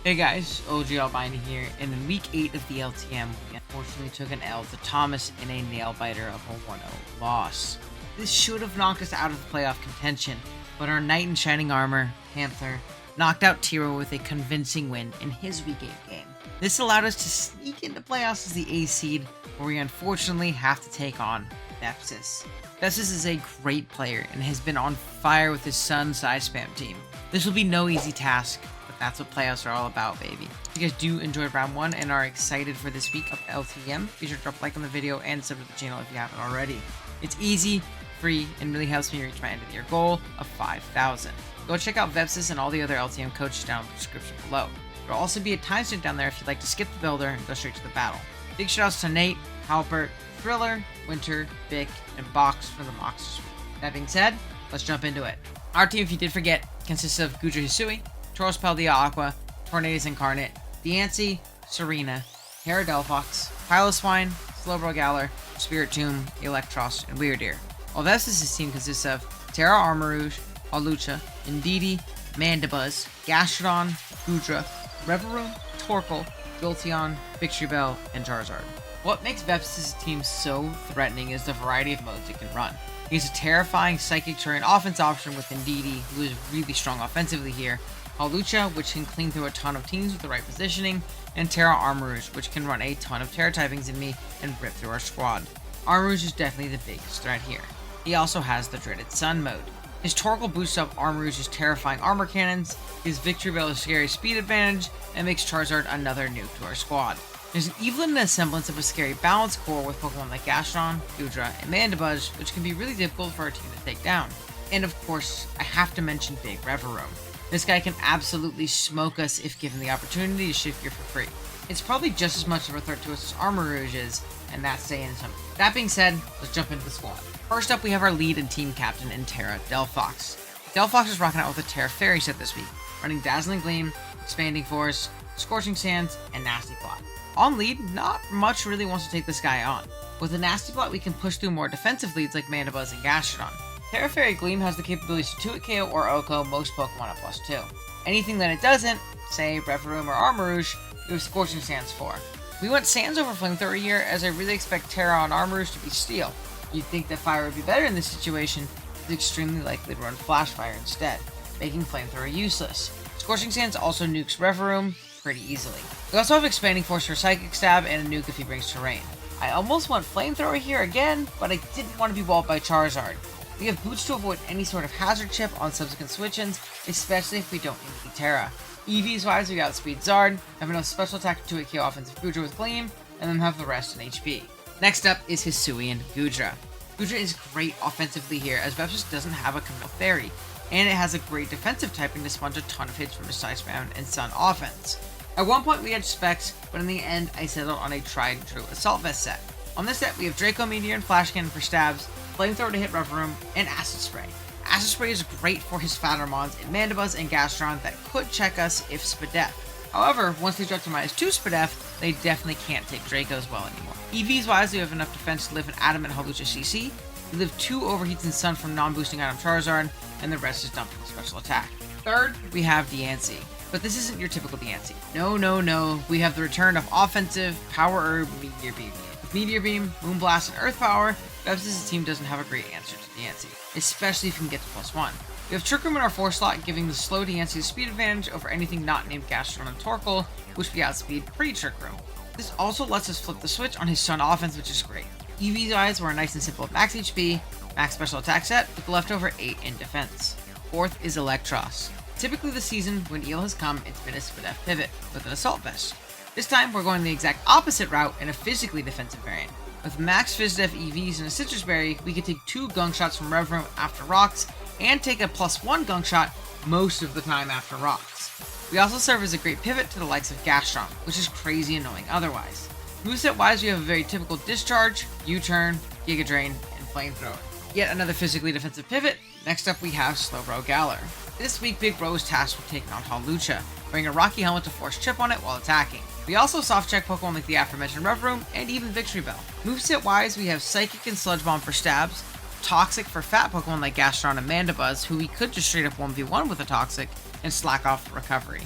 Hey guys, OG Albini here, and in week 8 of the LTM, we unfortunately took an L to Thomas in a nail-biter of a 1-0 loss. This should have knocked us out of the playoff contention, but our knight in shining armor, Panther, knocked out Tiro with a convincing win in his week 8 game. This allowed us to sneak into playoffs as the A seed, where we unfortunately have to take on Vepsis. Vepsis is a great player and has been on fire with his Sun side spam team. This will be no easy task, but that's what playoffs are all about, baby. If you guys do enjoy round 1 and are excited for this week of LTM, be sure to drop a like on the video and sub to the channel if you haven't already. It's easy, free, and really helps me reach my end of the year goal of 5,000. Go check out Vepsis and all the other LTM coaches down in the description below. There will also be a timestamp down there if you'd like to skip the builder and go straight to the battle. Big shoutouts to Nate, Halbert, Thriller, Winter, Vic, and Box for the Moxer Suite. That being said, let's jump into it. Our team, if you did forget, consists of Gudra Hisui, Tauros Paldea Aqua, Tornadus Incarnate, Diancie, Serena, Hera Delphox, Piloswine, Slowbro Galar, Spirit Tomb, Eelektross, and Weirdeer. While Vepsis' team consists of Terra Armarouge, Hawlucha, Indeedee, Mandibuzz, Gastrodon, Gudra, Reverum, Torkoal, Jolteon, Victreebel, and Charizard. What makes Vepsis' team so threatening is the variety of modes it can run. He has a terrifying Psychic Terrain offense option with Indeedee, who is really strong offensively here, Hawlucha, which can clean through a ton of teams with the right positioning, and Terra Armarouge, which can run a ton of Terra typings in me and rip through our squad. Armarouge is definitely the biggest threat here. He also has the dreaded Sun mode. His Torkoal boosts up Armarouge's terrifying armor cannons, his Victreebel is scary speed advantage, and makes Charizard another nuke to our squad. There's even a semblance of a scary balance core with Pokemon like Gastrodon, Gudra, and Mandibuzz, which can be really difficult for our team to take down. And of course, I have to mention Big Reverum. This guy can absolutely smoke us if given the opportunity to shift gear for free. It's probably just as much of a threat to us as Armarouge is, and that's saying something. That being said, let's jump into the squad. First up, we have our lead and team captain in Terra Delphox. Delphox is rocking out with a Terra Fairy set this week, running Dazzling Gleam, Expanding Force, Scorching Sands, and Nasty Plot. On lead, not much really wants to take this guy on. With a Nasty Plot, we can push through more defensive leads like Mandibuzz and Gastrodon. Terra Fairy Gleam has the capabilities to 2-hit KO or OHKO most Pokemon at +2. Anything that it doesn't, say Reverum or Armarouge, we have Scorching Sands for. We went Sands over Flamethrower here, as I really expect Terra on Armarouge to be Steel. You'd think that Fire would be better in this situation, but it's extremely likely to run Flash Fire instead, making Flamethrower useless. Scorching Sands also nukes Reverum pretty easily. We also have Expanding Force for Psychic Stab and a nuke if he brings Terrain. I almost went Flamethrower here again, but I didn't want to be walled by Charizard. We have Boots to avoid any sort of hazard chip on subsequent switch-ins, especially if we don't need the Terra. EVs wise, we outspeed Zard, have enough special attack to 2-hit KO offensive Gudra with Gleam, and then have the rest in HP. Next up is Hisui and Gudra. Gudra is great offensively here, as Vepsis doesn't have a Camille Fairy, and it has a great defensive typing to sponge a ton of hits from his Side Spam and Sun offense. At one point we had Specs, but in the end I settled on a tried and true Assault Vest set. On this set we have Draco Meteor and Flash Cannon for stabs, Flamethrower to hit Reverum, and Acid Spray. Acid Spray is great for his fatter mons in Mandibuzz and Gastrodon that could check us if Spadef. However, once they drop to -2 Spadef, they definitely can't take Draco as well anymore. EVs wise, we have enough defense to live an Adamant Hawlucha CC, we live 2 Overheats in Sun from non-boosting item Charizard, and the rest is dumped from special attack. Third, we have Diancie. But this isn't your typical Diancie. No. We have the return of offensive Power Herb Meteor Beam. With Meteor Beam, Moonblast, and Earth Power, Vepsis' team doesn't have a great answer to Diancie, especially if you can get to +1. We have Trick Room in our 4 slot, giving the slow Diancie the speed advantage over anything not named Gastrodon and Torkoal, which we outspeed pre-Trick Room. This also lets us flip the switch on his Sun offense, which is great. EV's eyes were nice and simple with max HP, max special attack set, with the leftover 8 in defense. Fourth is Eelektross. Typically this season, when Eel has come, it's been a Spadef pivot with an Assault Vest. This time, we're going the exact opposite route in a physically defensive variant. With max Fizdef EVs and a Citrus Berry, we can take 2 Gunk Shots from Reverum after Rocks, and take a +1 Gunk Shot most of the time after Rocks. We also serve as a great pivot to the likes of Gastrodon, which is crazy annoying otherwise. Moveset wise, we have a very typical Discharge, U-Turn, Giga Drain, and Flamethrower. Yet another physically defensive pivot. Next up we have Slowbro Galar. This week Big Bro is tasked with taking on Hawlucha, wearing a Rocky Helmet to force Chip on it while attacking. We also soft check Pokemon like the aforementioned Reverum and even Victreebel. Moveset wise, we have Psychic and Sludge Bomb for stabs, Toxic for fat Pokemon like Gastrodon and Mandibuzz, who we could just straight up 1v1 with a Toxic and slack off the recovery.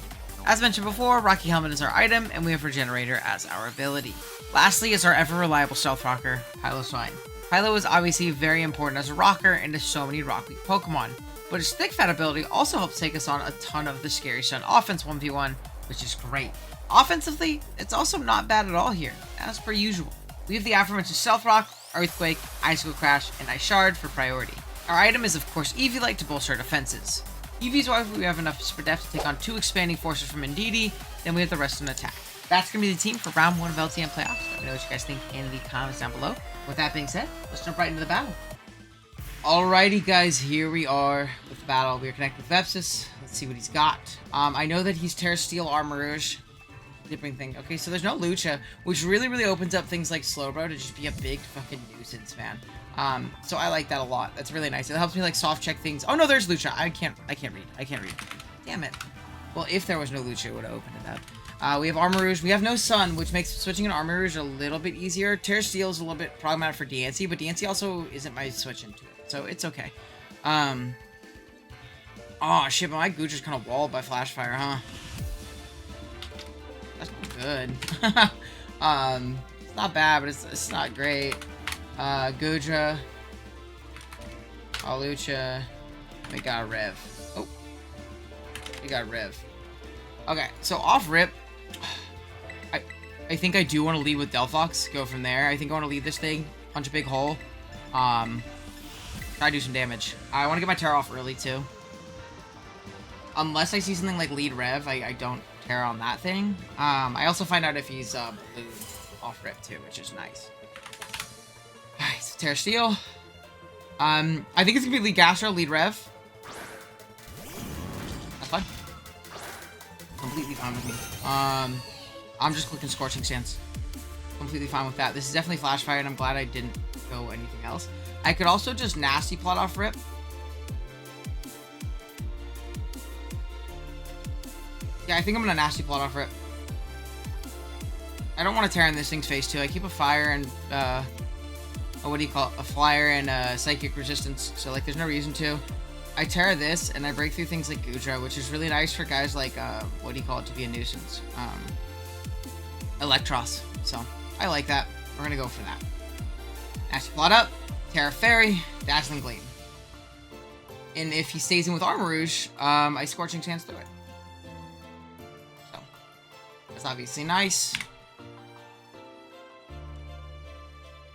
As mentioned before, Rocky Helmet is our item, and we have Regenerator as our ability. Lastly is our ever-reliable stealth rocker, Piloswine. Pilo is obviously very important as a rocker into so many Rock Weak Pokemon, but his Thick Fat ability also helps take us on a ton of the Scary Stun offense 1v1, which is great. Offensively, it's also not bad at all here, as per usual. We have the aforementioned Stealth Rock, Earthquake, Icicle Crash, and Ice Shard for priority. Our item is of course Eevee-like to bolster our defenses. Eevee's wise we have enough Spadef to take on 2 expanding forces from Indeedee, then we have the rest in attack. That's going to be the team for round 1 of LTM playoffs. Let me know what you guys think in the comments down below. With that being said, let's jump right into the battle. Alrighty guys, here we are with the battle. We are connected with Vepsis. Let's see what he's got. I know that he's Terra Steel, Armarouge, dipping thing. Okay, so there's no Lucha, which really opens up things like Slowbro to just be a big fucking nuisance, man. So I like that a lot. That's really nice. It helps me like soft check things. Oh no, there's Lucha. I can't read. Damn it. Well, if there was no Lucha, it would have opened it up. We have Armarouge. We have no Sun, which makes switching an Armarouge a little bit easier. Terra Steel is a little bit problematic for Diancie, but Diancie also isn't my switch into it, so it's okay. Oh shit, but my Goodra's kind of walled by Flash Fire, huh? That's not good. It's not bad, but it's not great. Goodra. Lucha. We got Rev. Oh. We got Rev. Okay, so off rip, I think I do want to lead with Delphox. Go from there. I think I want to lead this thing. Punch a big hole. Try to do some damage. I want to get my Terra off early, too. Unless I see something like lead Rev, I don't Terra on that thing. I also find out if he's blue off rip, too, which is nice. Alright, so Terra Steel. I think it's going to be lead Gastro, lead Rev. That's fine. Completely fine with me. I'm just clicking Scorching Stance. Completely fine with that. This is definitely Flash Fire, and I'm glad I didn't go anything else. I could also just Nasty Plot off rip. Yeah, I think I'm gonna Nasty Plot off rip. I don't want to tear in this thing's face too. I keep a fire and what do you call it? A flyer and psychic resistance. So like, there's no reason to. I Terra this and I break through things like Goodra, which is really nice for guys like what do you call it, to be a nuisance. Eelektross. So I like that. We're gonna go for that. Nasty Plot up. Terra Fairy. Dazzling Gleam. And if he stays in with Armarouge, I Scorching Stance through it. So that's obviously nice.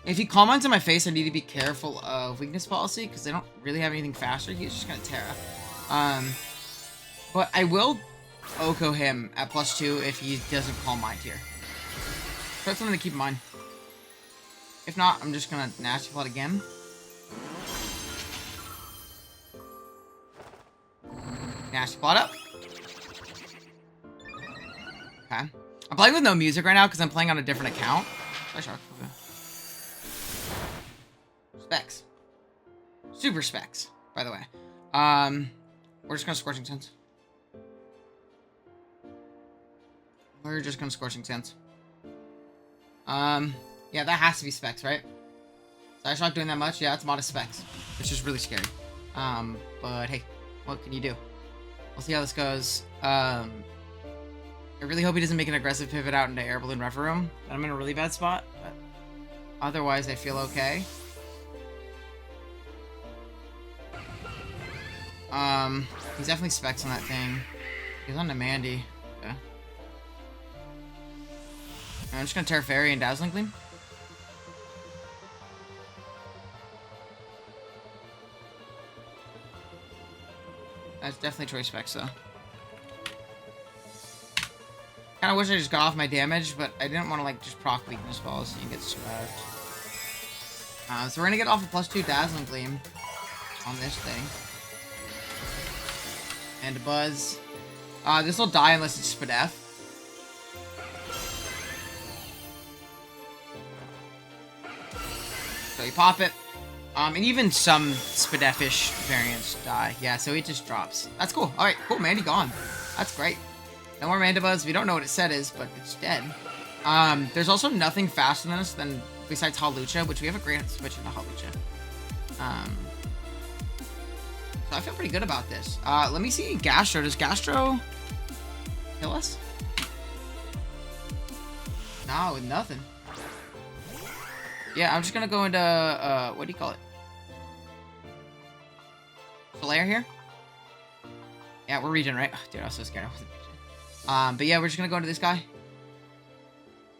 If he comments in my face, I need to be careful of weakness policy because they don't really have anything faster. He's just gonna Terra. But I will Oko him at +2 if he doesn't Calm Mind here. So that's something to keep in mind. If not, I'm just gonna Nasty Plot again. Nasty Plot up. Okay. I'm playing with no music right now because I'm playing on a different account. Sorry, Shark. Okay. Specs. Super specs, by the way. We're just gonna Scorching Sense. We're just gonna Scorching Sense. Yeah, that has to be specs, right? Psyshock doing that much? Yeah, it's modest specs, which is really scary. But hey, what can you do? We'll see how this goes. I really hope he doesn't make an aggressive pivot out into Air Balloon Refer Room. I'm in a really bad spot, but otherwise I feel okay. He's definitely specs on that thing. He's on to Mandy. Okay. I'm just gonna Terra Fairy and Dazzling Gleam. That's definitely choice specs, though. Kinda wish I just got off my damage, but I didn't want to, like, just proc weakness balls and get smacked. So we're gonna get off a +2 Dazzling Gleam on this thing. And a Buzz. This will die unless it's Spadef. So you pop it. And even some Spadef-ish variants die. Yeah, so it just drops. That's cool. Alright, cool. Mandy gone. That's great. No more Mandibuzz. We don't know what its set is, but it's dead. There's also nothing faster than us besides Hawlucha, which we have a great switch into Hawlucha. So I feel pretty good about this. Let me see Gastro. Does Gastro kill us? Nah, with nothing. Yeah, I'm just gonna go into, what do you call it? Solaire here? Yeah, we're regen, right? Oh, dude, I was so scared I wasn't regen. But yeah, we're just gonna go into this guy.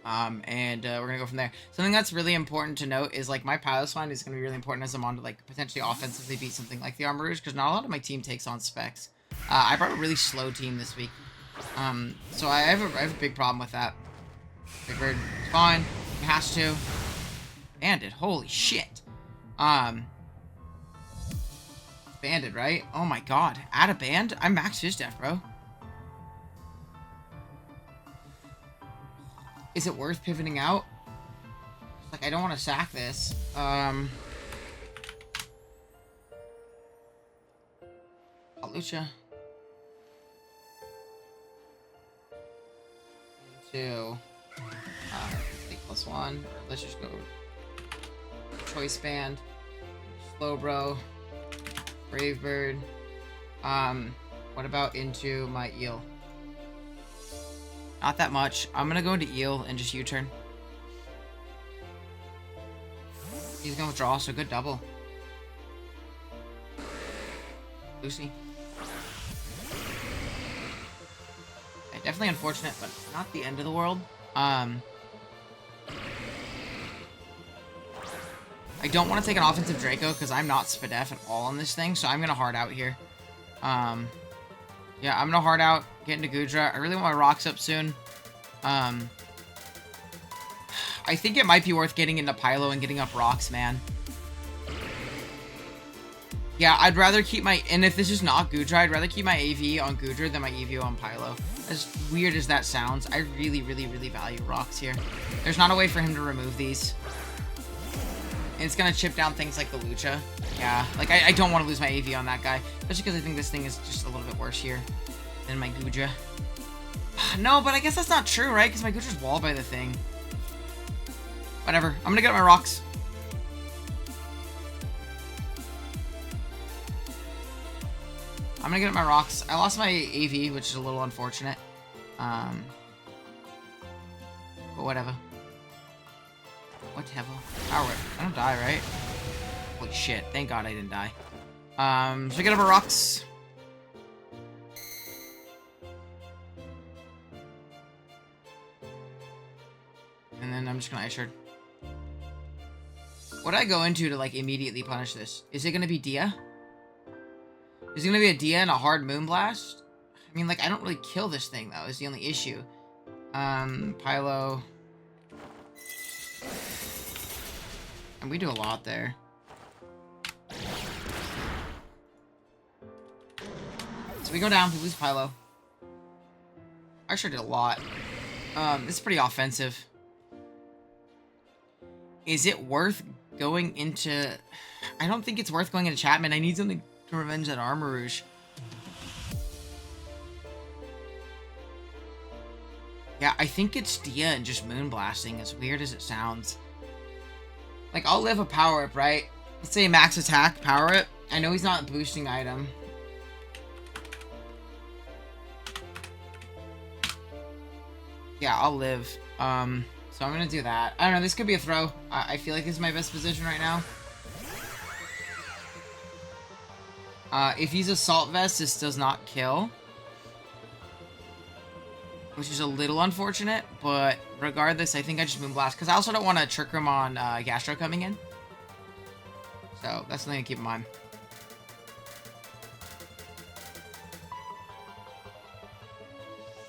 We're gonna go from there. Something that's really important to note is, like, my pilot line is gonna be really important as I'm on to, like, potentially offensively beat something like the Armorers, because not a lot of my team takes on specs. I brought a really slow team this week. So I have a big problem with that. Big Bird, it's fine. He has to. Banded, holy shit. Banded, right? Oh my god. Add a band? I'm max Fizdef, bro. Is it worth pivoting out? Like, I don't want to sack this. Lucha. Two. +1. Let's just go. Choice band. Slow bro. Brave bird. What about into my eel? Not that much. I'm gonna go into eel and just U-turn. He's gonna withdraw, so good double. Lucy. Okay, definitely unfortunate, but not the end of the world. I don't want to take an offensive Draco because I'm not Spadef at all on this thing, so I'm gonna hard out here. Yeah, I'm gonna hard out, get into Gudra. I really want my rocks up soon. I think it might be worth getting into Pylo and getting up rocks, man. Yeah, I'd rather keep my... And if this is not Gudra, I'd rather keep my AV on Gudra than my EVO on Pylo. As weird as that sounds, I really, really, really value rocks here. There's not a way for him to remove these. And it's gonna chip down things like the Lucha. Yeah, like, I don't want to lose my AV on that guy. Especially because I think this thing is just a little bit worse here than my Gudra. No, but I guess that's not true, right? Because my Gudra's walled by the thing. Whatever. I'm gonna get my rocks. I'm gonna get my rocks. I lost my AV, which is a little unfortunate. But whatever. Whatever. Power whip. I don't die, right? Holy shit. Thank God I didn't die. So I get up my rocks. And then I'm just gonna Ice Shard. What do I go into to, like, immediately punish this? Is it gonna be Dia? Is it gonna be a Dia and a hard Moonblast? I mean, like, I don't really kill this thing, though, is the only issue. Pylo. And we do a lot there. So we go down, we lose Pylo. I sure did a lot. This is pretty offensive. Is it worth going into... I don't think it's worth going into Chapman. I need something to revenge that Armor Rouge. Yeah, I think it's Dia and just Moonblasting, as weird as it sounds. Like, I'll live a Power Up, right? Let's say max attack, Power Up. I know he's not a boosting item. Yeah, I'll live. So I'm gonna do that. I don't know, this could be a throw. I feel like this is my best position right now. If he's Assault Vest, this does not kill. Which is a little unfortunate, but regardless, I think I just Moonblast. Because I also don't want to Trick Room on Gastro coming in. So, that's something to keep in mind.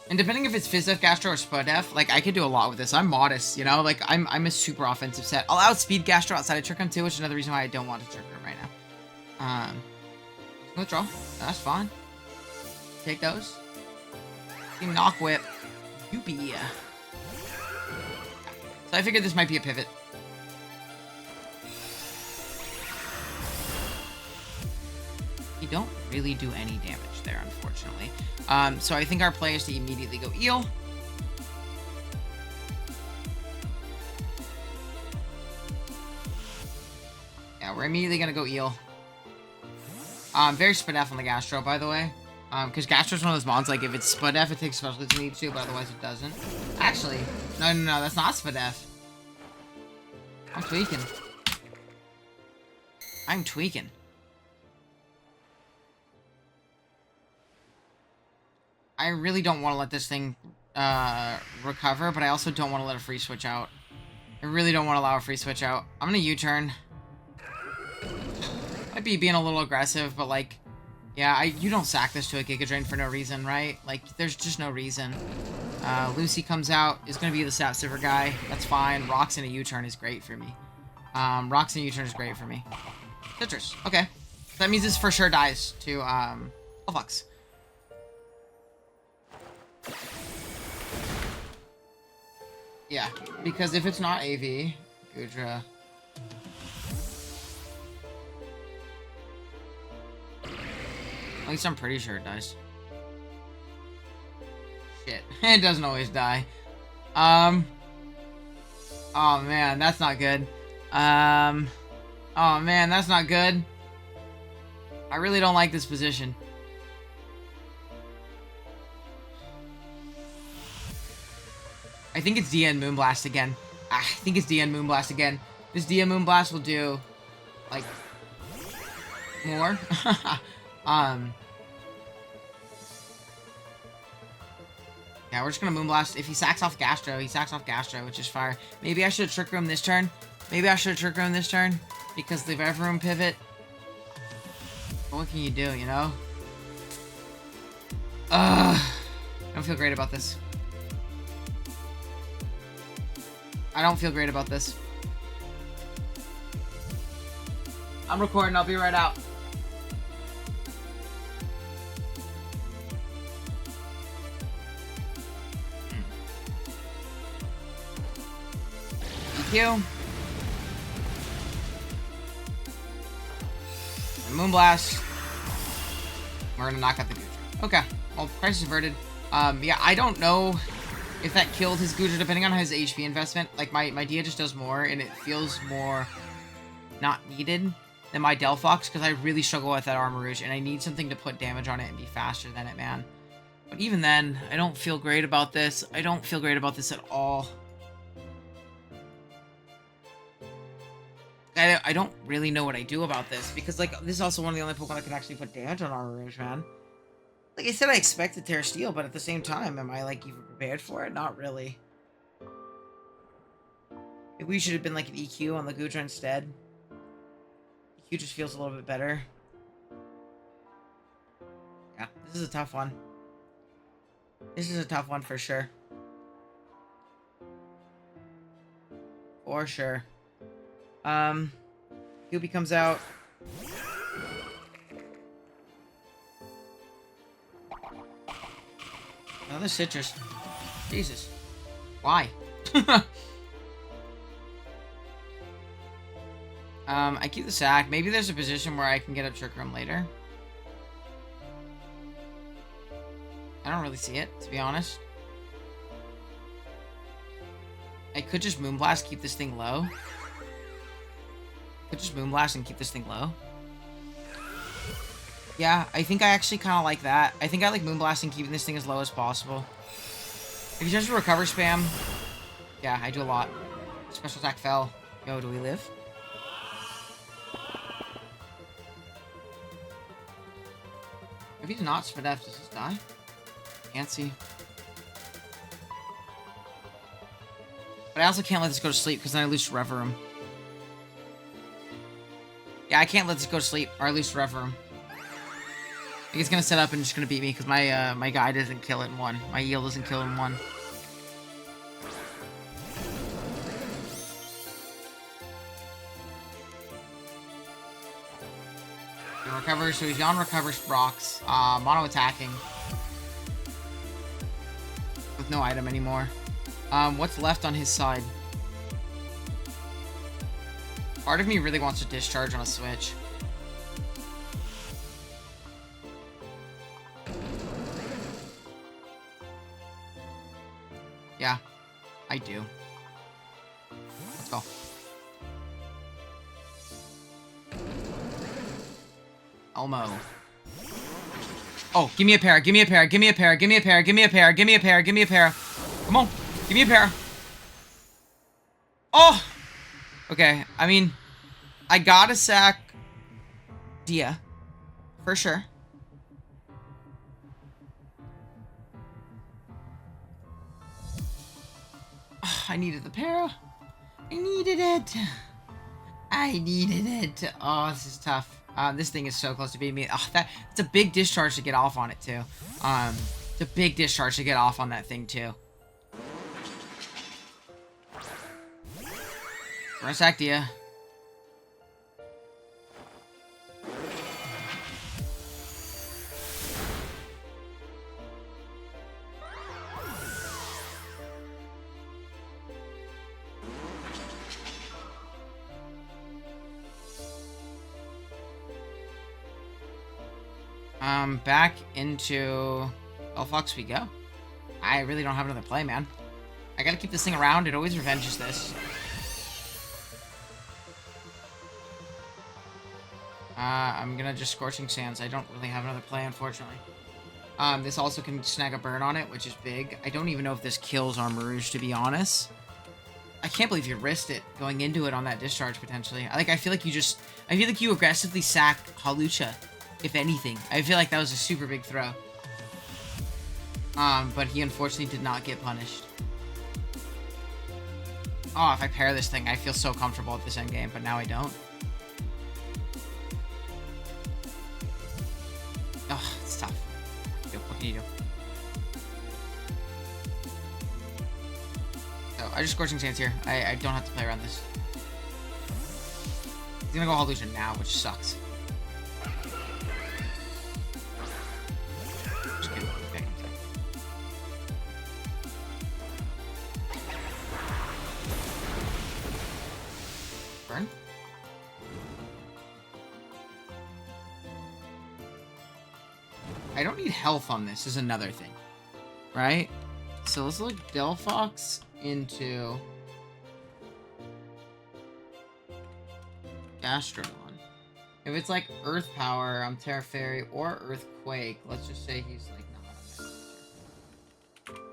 And depending if it's Fizdef, Gastro, or Spadef, like, I could do a lot with this. I'm modest, you know? Like, I'm a super offensive set. I'll outspeed Gastro outside of Trick Room, too, which is another reason why I don't want to Trick Room right now. Withdraw. That's fine. Take those. Team Knock Whip. You be. So I figured this might be a pivot. You don't really do any damage there, unfortunately. So I think our play is to immediately go Eel. Yeah, we're immediately gonna go Eel. Very Spadef on the Gastro, by the way. Because Gastro's one of those mons, like, if it's Spadef, it takes special to need to, but otherwise it doesn't. Actually, no, that's not Spadef. I'm tweaking. I'm tweaking. I really don't want to let this thing recover, but I also don't want to let a free switch out. I really don't want to allow a free switch out. I'm gonna U-turn. Might be being a little aggressive, but like, yeah, you don't sack this to a Giga Drain for no reason, right? Like, there's just no reason. Lucy comes out, is gonna be the Sap Sipper guy. That's fine. Rocks in a U-turn is great for me. Rocks in a U-turn is great for me. Citrus. Okay. That means this for sure dies to, Flux. Yeah, because if it's not AV, Gudra. At least I'm pretty sure it dies. Shit. It doesn't always die. Oh man, that's not good. Oh man, that's not good. I really don't like this position. I think it's DN Moonblast again. I think it's DN Moonblast again. This DN Moonblast will do, like, more. Yeah, we're just gonna Moonblast. If he sacks off Gastro, he sacks off Gastro, which is fire. Maybe I should have Trick Room this turn. Maybe I should have Trick Room this turn, because the Rev Room pivot. But what can you do, you know? I don't feel great about this. I don't feel great about this. I'm recording. I'll be right out. EQ. Moonblast. We're gonna knock out the Gudra. Okay. Well, crisis averted. Yeah, I don't know if that killed his Gudra, depending on his HP investment. Like, my Dia just does more, and it feels more not needed than my Delphox, because I really struggle with that Armourouge, and I need something to put damage on it and be faster than it, man. But even then, I don't feel great about this. I don't feel great about this at all. I don't really know what I do about this, because, like, this is also one of the only Pokemon that can actually put damage on Armourouge, man. Like I said, I expected Terra Steel, but at the same time, am I, like, even prepared for it? Not really. Maybe we should have been, like, an EQ on the Gudra instead. EQ just feels a little bit better. Yeah, this is a tough one. This is a tough one for sure. For sure. Goopy comes out. Another Citrus. Jesus. Why? I keep the sack. Maybe there's a position where I can get a Trick Room later. I don't really see it, to be honest. I could just Moonblast, keep this thing low. Could just Moonblast and keep this thing low. Yeah, I think I actually kind of like that. I think I like Moonblasting, keeping this thing as low as possible. If you just recover spam, yeah, I do a lot. Special attack fell. Yo, do we live? If he's not Spadef, does this die? Can't see. But I also can't let this go to sleep, because then I lose Rev Room. Yeah, I can't let this go to sleep, or I lose Rev Room. I think it's gonna set up and just gonna beat me, because my my guy doesn't kill it in one. My Eel doesn't kill it in one. Recover, so he's on recovers rocks. Mono attacking. With no item anymore. What's left on his side? Part of me really wants to discharge on a switch. Yeah, I do. Let's go. Elmo. Oh, give me a pair. Give me a pair. Give me a pair. Give me a pair. Give me a pair. Give me a pair. Give me a pair. Come on. Give me a pair. Oh! Okay, I mean, I gotta sack Dia. For sure. Oh, I needed the para. I needed it. I needed it. Oh, this is tough. This thing is so close to beating me. Oh, it's a big discharge to get off on it, too. It's a big discharge to get off on that thing, too. First sack Dia. Back into Elfox we go. I really don't have another play, man. I gotta keep this thing around. It always revenges this. I'm gonna just Scorching Sands. I don't really have another play, unfortunately. This also can snag a burn on it, which is big. I don't even know if this kills Armarouge, to be honest. I can't believe you risked it going into it on that discharge, potentially. I feel like you aggressively sack Hawlucha. If anything. I feel like that was a super big throw. But he unfortunately did not get punished. Oh, if I pair this thing, I feel so comfortable at this endgame, but now I don't. Oh, it's tough. What can you do? So, I just Scorching Sands here. I don't have to play around this. He's gonna go Hawlucha now, which sucks. Burn. I don't need health on this is another thing. Right? So let's look Delphox into Gastrodon. If it's like Earth Power, Terra Fairy, or Earthquake, let's just say he's like not.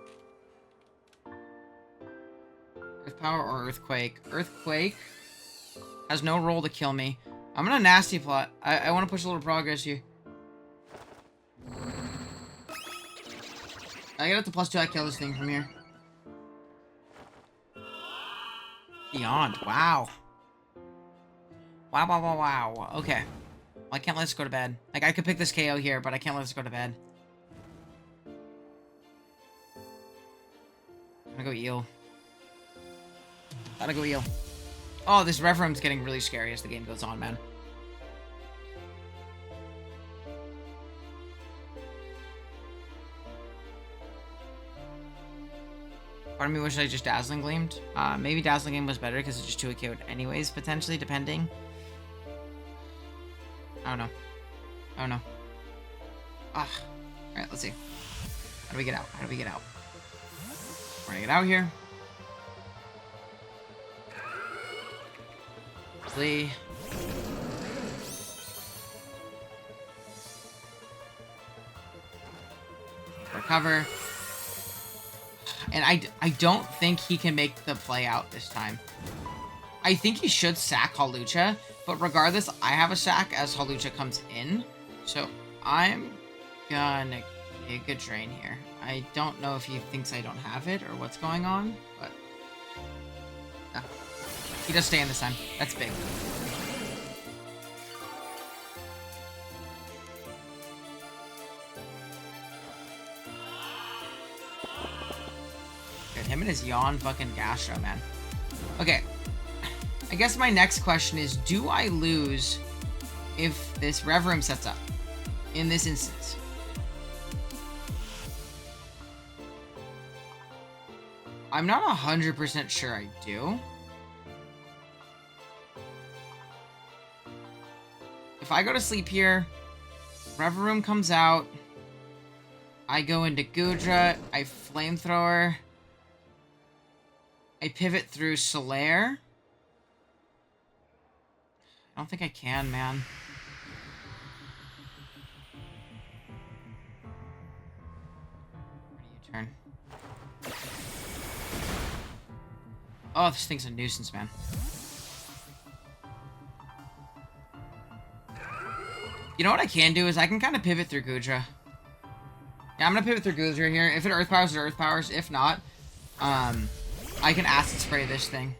Earth Power or Earthquake. Earthquake has no role to kill me. I'm gonna Nasty Plot. I want to push a little progress here. I get up to +2, I kill this thing from here. Beyond. Wow. Wow. Okay. Well, I can't let this go to bed. Like, I could pick this KO here, but I can't let this go to bed. I'm gonna go Eel. Gotta go Eel. Oh, this Rev Room's getting really scary as the game goes on, man. Part of me wishes I just Dazzling Gleamed. Maybe Dazzling Gleam was better because it just 2 KO'd anyways, potentially, depending. I don't know. Ah. Alright, let's see. How do we get out? We're gonna get out here. Flee. Recover. And I don't think he can make the play out this time. I think he should sack Hawlucha, but regardless, I have a sack as Hawlucha comes in. So I'm gonna Giga a Drain here. I don't know if he thinks I don't have it or what's going on, but no. He does stay in this time. That's big. Good. Him and his Yawn fucking Gastro, man. Okay. I guess my next question is, do I lose if this Rev Room sets up in this instance? I'm not 100% sure I do. If I go to sleep here, Rev Room comes out, I go into Gudra, I Flamethrower, I pivot through Solaire. I don't think I can, man. Turn. Oh, this thing's a nuisance, man. You know what I can do is I can kind of pivot through Gudra. Yeah, I'm gonna pivot through Gudra here. If it Earth Powers, it Earth Powers. If not, I can Acid Spray this thing.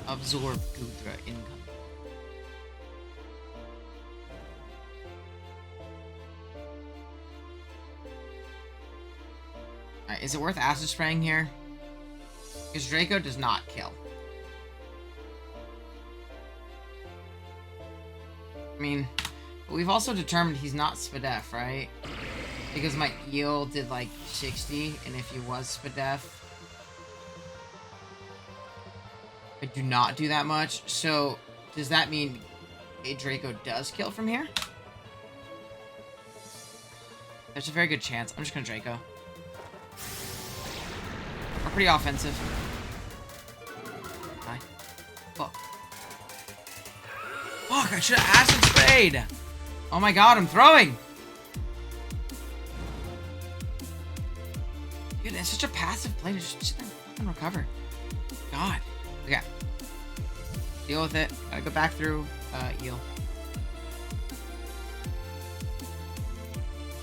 Absorb Gudra income. Alright, is it worth Acid Spraying here? Because Draco does not kill. I mean, but we've also determined he's not Spadef, right? Because my Eel did like 60, and if he was Spadef, I do not do that much. So, does that mean a Draco does kill from here? There's a very good chance. I'm just gonna Draco. We're pretty offensive. Die. Fuck. Fuck, I should have Acid Sprayed! Oh my god, I'm throwing! Dude, it's such a passive play to just sit there and fucking recover. God. Okay. Deal with it. Gotta go back through Eel.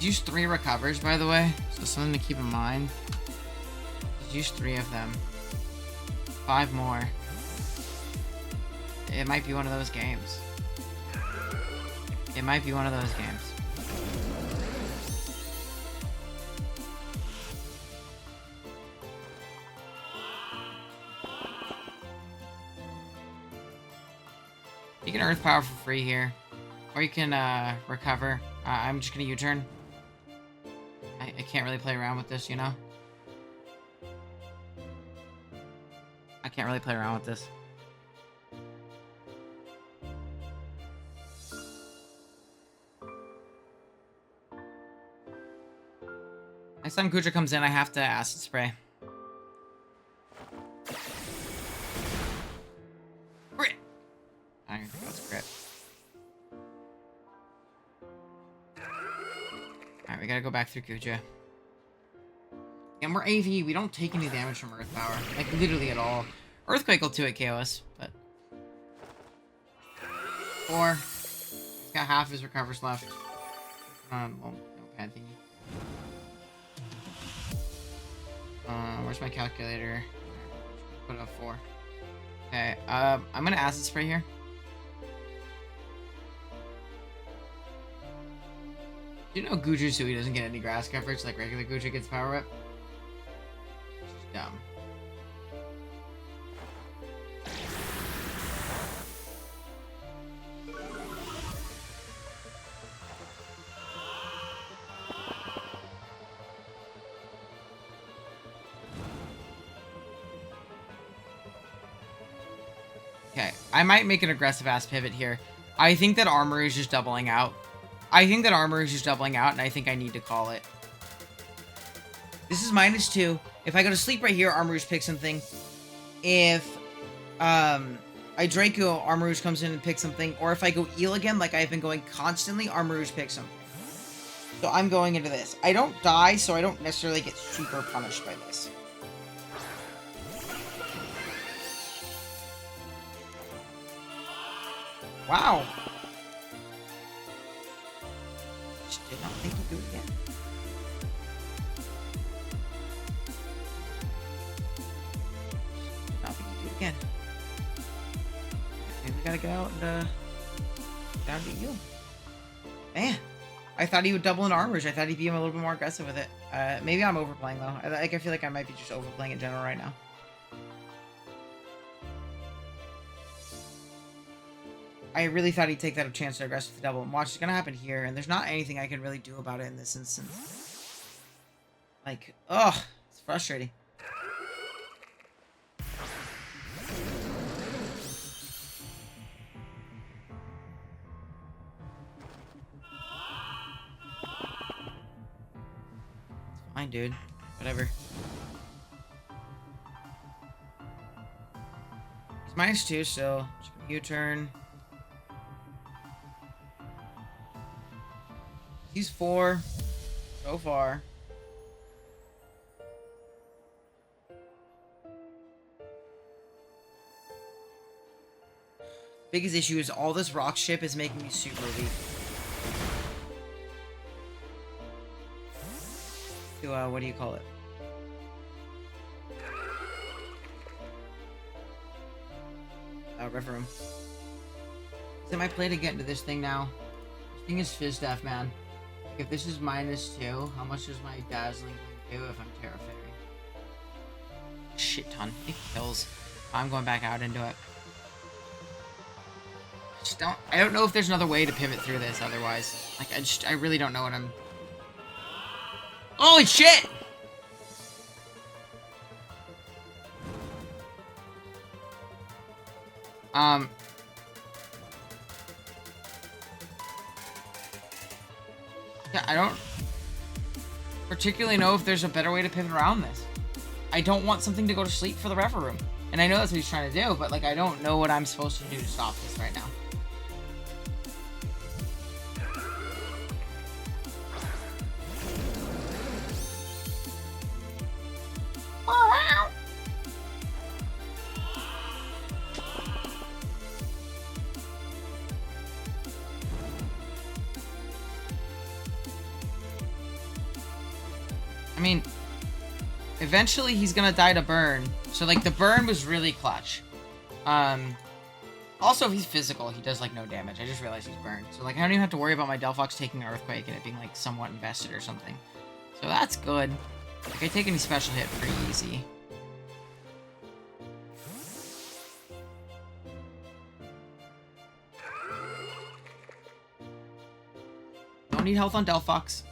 Use 3 recovers, by the way. So something to keep in mind. Just use 3 of them. 5 more. It might be one of those games. It might be one of those games. You can Earth Power for free here. Or you can recover. I'm just gonna U-turn. I can't really play around with this, you know? I can't really play around with this. Next time Gudra comes in, I have to Acid Spray. Crit! I don't think that's a crit. Alright, we gotta go back through Gudra. And we're AV, we don't take any damage from Earth Power. Like, literally at all. Earthquake will 2-hit KO us, but... 4. He's got half his recovers left. Well, no pad thingy. Where's my calculator? Put it up 4. Okay, I'm gonna Acid Spray here. Do you know Gudra Sui doesn't get any grass coverage like regular Gudra gets power whip? It's just dumb. Okay, I might make an aggressive-ass pivot here. I think that Armor is just doubling out. And I think I need to call it. This is -2. If I go to sleep right here, Armourouge picks something. If I Draco, Armourouge comes in and picks something. Or if I go Eel again, like I've been going constantly, Armourouge picks something. So I'm going into this. I don't die, so I don't necessarily get super punished by this. Wow. Just did not think to do it again. Not think to do it again. Maybe we gotta get out and down to you. Man, I thought he would double in Armors. I thought he'd be a little bit more aggressive with it. Maybe I'm overplaying though. I feel like I might be just overplaying in general right now. I really thought he'd take that chance to aggress with the double. And watch, it's gonna happen here, and there's not anything I can really do about it in this instance. Like, ugh, it's frustrating. It's fine, dude. Whatever. He's -2, so just gonna U-turn. He's 4 so far. Biggest issue is all this rock ship is making me super weak. To, what do you call it? River room. Is it my play to get into this thing now? This thing is fizz death, man. If this is -2, how much is my dazzling going to do if I'm Terra Fairy? Shit ton. It kills. I'm going back out into it. I don't know if there's another way to pivot through this otherwise. Like, I really don't know what I'm... Holy shit! Yeah, I don't particularly know if there's a better way to pivot around this. I don't want something to go to sleep for the Rever Room. And I know that's what he's trying to do, but, like, I don't know what I'm supposed to do to stop this right now. I mean, eventually he's gonna die to burn. So, like, the burn was really clutch. Also, if he's physical, he does, like, no damage. I just realized he's burned. So, like, I don't even have to worry about my Delphox taking an Earthquake and it being, like, somewhat invested or something. So that's good. Like, I take any special hit pretty easy. Don't need health on Delphox.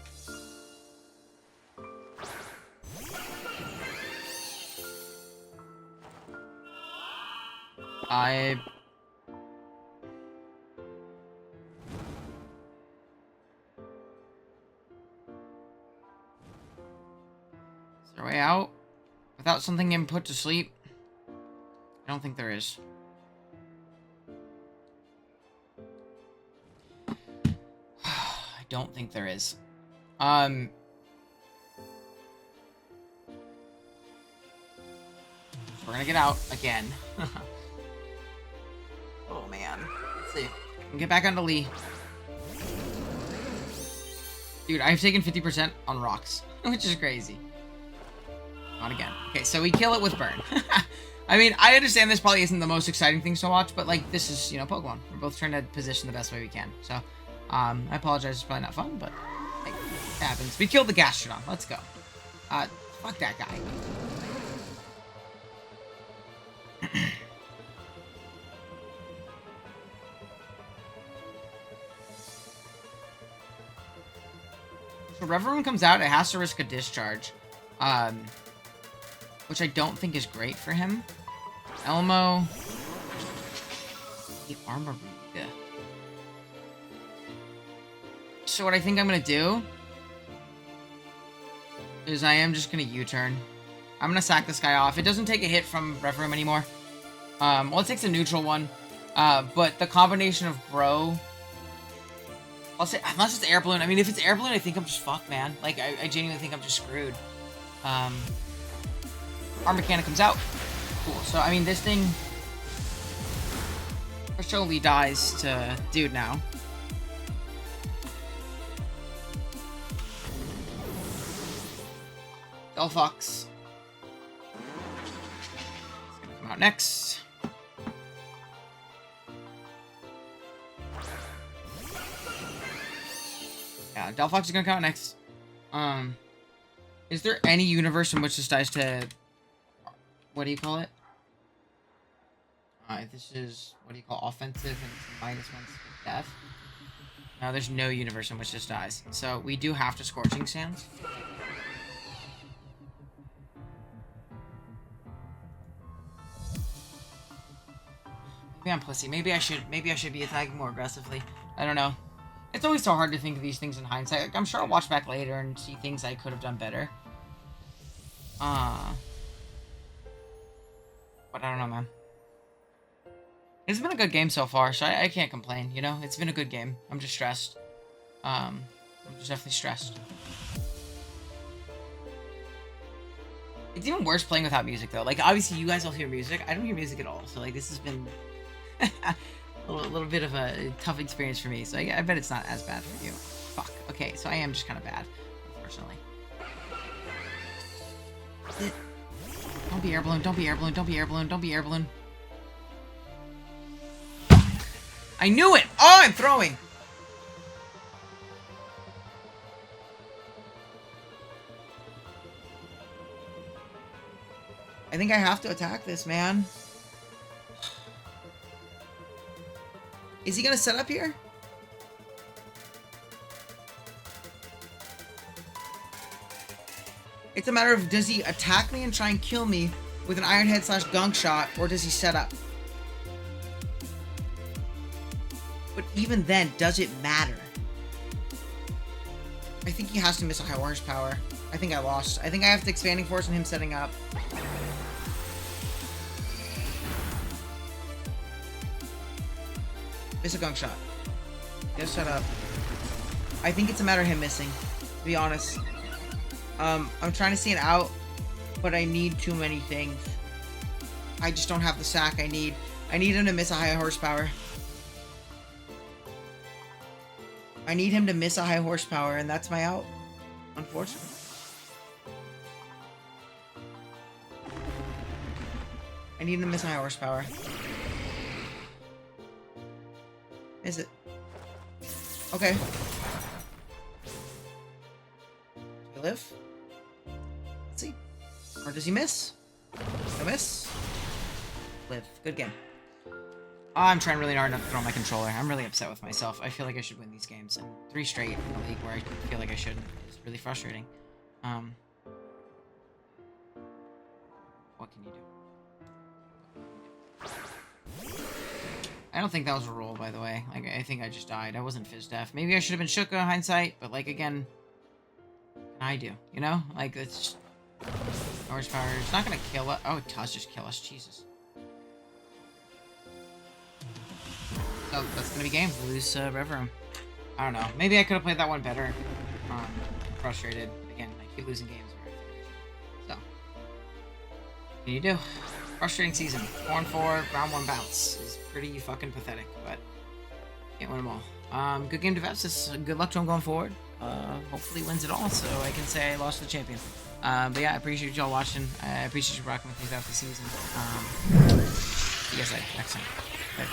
Is there a way out without something getting put to sleep? I don't think there is. I don't think there is. We're gonna get out again. Oh man. Let's see. Get back onto Lee. Dude, I've taken 50% on rocks, which is crazy. Not again. Okay, so we kill it with burn. I mean, I understand this probably isn't the most exciting things to watch, but, like, this is, you know, Pokemon. We're both trying to position the best way we can. So, I apologize. It's probably not fun, but hey, it happens. We killed the Gastrodon. Let's go. Fuck that guy. So whenever one comes out, it has to risk a discharge. Which I don't think is great for him. Elmo. The armor read. So what I think I'm gonna do is I am just gonna U-turn. I'm gonna sack this guy off. It doesn't take a hit from Rev Room anymore. Well, it takes a neutral one. But the combination of Bro... I'll say, unless it's Air Balloon. I mean, if it's Air Balloon, I think I'm just fucked, man. Like, I genuinely think I'm just screwed. Arm Mechanic comes out. Cool. So, I mean, this thing... surely dies to dude now. Delphox. Come out next. Yeah, Delphox is gonna come out next. Is there any universe in which this dies to... what do you call it? This is, what do you call, offensive and it's -1 to death. No, there's no universe in which this dies. So, we do have to Scorching Sands. Maybe I'm pussy. Maybe I should be attacking more aggressively. I don't know. It's always so hard to think of these things in hindsight. Like, I'm sure I'll watch back later and see things I could have done better. But I don't know, man. It's been a good game so far, so I can't complain, you know? It's been a good game. I'm just stressed. I'm just definitely stressed. It's even worse playing without music, though. Like, obviously, you guys all hear music. I don't hear music at all, so, like, this has been a little bit of a tough experience for me, so I bet it's not as bad for you. Fuck. Okay, so I am just kind of bad, unfortunately. Don't be air balloon, don't be air balloon, don't be air balloon, don't be air balloon. I knew it! Oh, I'm throwing! I think I have to attack this, man. Is he gonna set up here? It's a matter of, does he attack me and try and kill me with an Iron Head / Gunk Shot, or does he set up? But even then, does it matter? I think he has to miss a high horsepower. I think I lost. I think I have to Expanding Force and him setting up. Miss a Gunk Shot. Just set up. I think it's a matter of him missing, to be honest. I'm trying to see an out, but I need too many things. I just don't have the sack I need. I need him to miss a high horsepower. I need him to miss a high horsepower, and that's my out, unfortunately. I need him to miss a high horsepower. Is it? Okay. Does he live? Let's see. Or does he miss? No miss? Live. Good game. I'm trying really hard not to throw my controller. I'm really upset with myself. I feel like I should win these games. And 3 straight in the league where I feel like I shouldn't is really frustrating. What can you do? I don't think that was a roll, by the way. Like, I think I just died. I wasn't Fizz Def. Maybe I should have been Shuka hindsight, but, like, again, I do, you know? Like, it's just... horsepower. It's not gonna kill us. Oh, it does just kill us. Jesus. So, that's gonna be game. We lose Rev Room. I don't know. Maybe I could have played that one better. I'm frustrated. Again, I keep losing games. So, what can you do? Frustrating season. 4-4, round 1 bounce. Is pretty fucking pathetic, but can't win them all. Good game to Vepsis. Good luck to him going forward. Hopefully wins it all, so I can say I lost to the champion. But yeah, I appreciate y'all watching. I appreciate you rocking with me throughout the season. See you guys later. Next time. Bye.